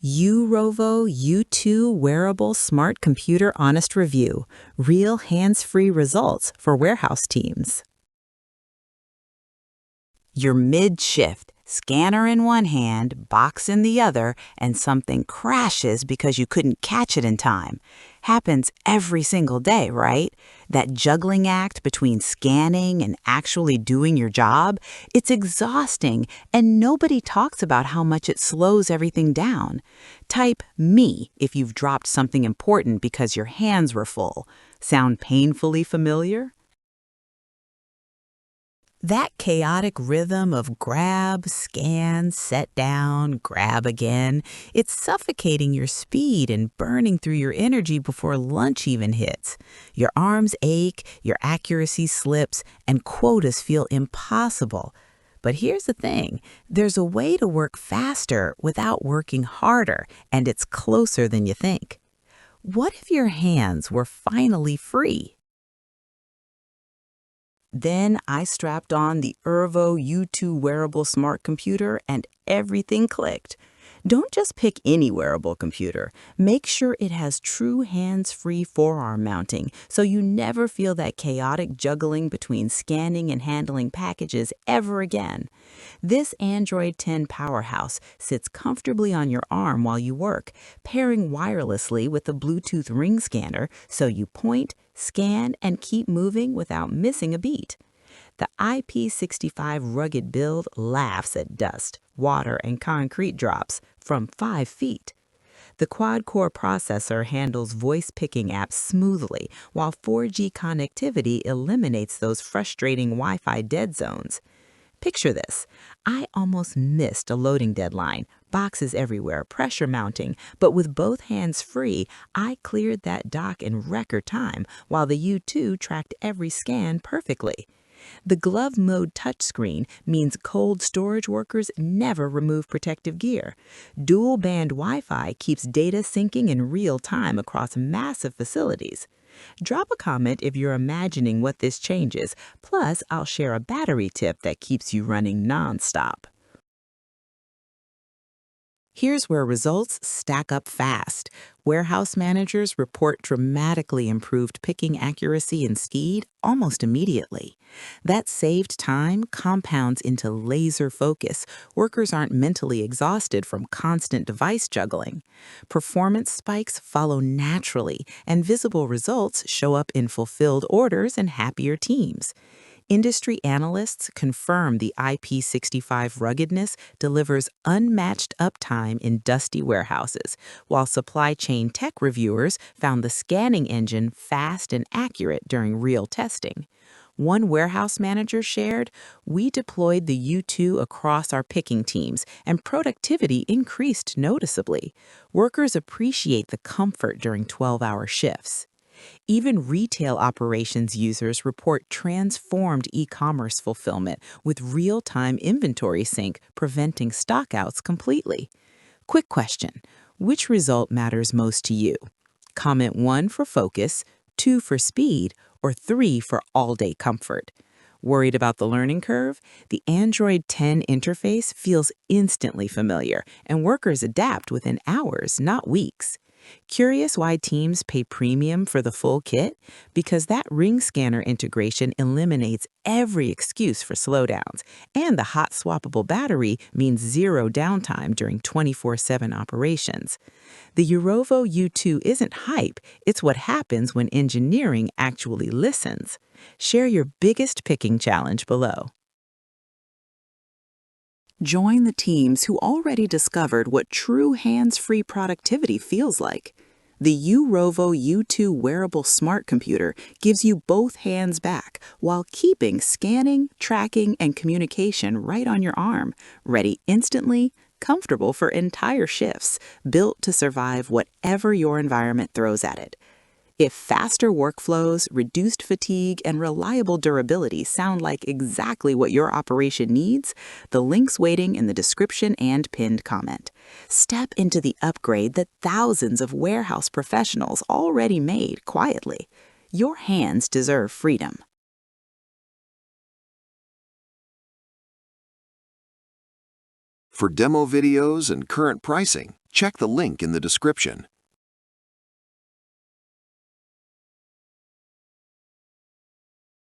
Urovo U2 Wearable Smart Computer Honest Review, Real Hands-Free Results for Warehouse Teams. You're mid-shift, scanner in one hand, box in the other, and something crashes because you couldn't catch it in time. Happens every single day, right? That juggling act between scanning and actually doing your job, it's exhausting, and nobody talks about how much it slows everything down. Type me if you've dropped something important because your hands were full. Sound painfully familiar? That chaotic rhythm of grab, scan, set down, grab again, it's suffocating your speed and burning through your energy before lunch even hits. Your arms ache, your accuracy slips, and quotas feel impossible. But here's the thing, there's a way to work faster without working harder, and it's closer than you think. What if your hands were finally free? Then I strapped on the Urovo U2 wearable smart computer and everything clicked. Don't just pick any wearable computer. Make sure it has true hands-free forearm mounting so you never feel that chaotic juggling between scanning and handling packages ever again. This Android 10 powerhouse sits comfortably on your arm while you work, pairing wirelessly with a Bluetooth ring scanner so you point, scan, and keep moving without missing a beat. The IP65 rugged build laughs at dust, water, and concrete drops from 5 feet. The quad-core processor handles voice-picking apps smoothly, while 4G connectivity eliminates those frustrating Wi-Fi dead zones. Picture this. I almost missed a loading deadline, boxes everywhere, pressure mounting, but with both hands free, I cleared that dock in record time while the U2 tracked every scan perfectly. The glove mode touchscreen means cold storage workers never remove protective gear. Dual band Wi-Fi keeps data syncing in real time across massive facilities. Drop a comment if you're imagining what this changes. Plus, I'll share a battery tip that keeps you running non-stop. Here's where results stack up fast. Warehouse managers report dramatically improved picking accuracy and speed almost immediately. That saved time compounds into laser focus. Workers aren't mentally exhausted from constant device juggling. Performance spikes follow naturally, and visible results show up in fulfilled orders and happier teams. Industry analysts confirm the IP65 ruggedness delivers unmatched uptime in dusty warehouses, while supply chain tech reviewers found the scanning engine fast and accurate during real testing. One warehouse manager shared, "We deployed the U2 across our picking teams, and productivity increased noticeably. Workers appreciate the comfort during 12-hour shifts." Even retail operations users report transformed e-commerce fulfillment with real-time inventory sync, preventing stockouts completely. Quick question, which result matters most to you? Comment 1 for focus, 2 for speed, or 3 for all-day comfort. Worried about the learning curve? The Android 10 interface feels instantly familiar, and workers adapt within hours, not weeks. Curious why teams pay premium for the full kit? Because that ring scanner integration eliminates every excuse for slowdowns, and the hot swappable battery means zero downtime during 24/7 operations. The Urovo U2 isn't hype, it's what happens when engineering actually listens. Share your biggest picking challenge below. Join the teams who already discovered what true hands-free productivity feels like. The Urovo U2 wearable smart computer gives you both hands back while keeping scanning, tracking, and communication right on your arm, ready instantly, comfortable for entire shifts, built to survive whatever your environment throws at it. If faster workflows, reduced fatigue, and reliable durability sound like exactly what your operation needs, the link's waiting in the description and pinned comment. Step into the upgrade that thousands of warehouse professionals already made quietly. Your hands deserve freedom. For demo videos and current pricing, Check the link in the description.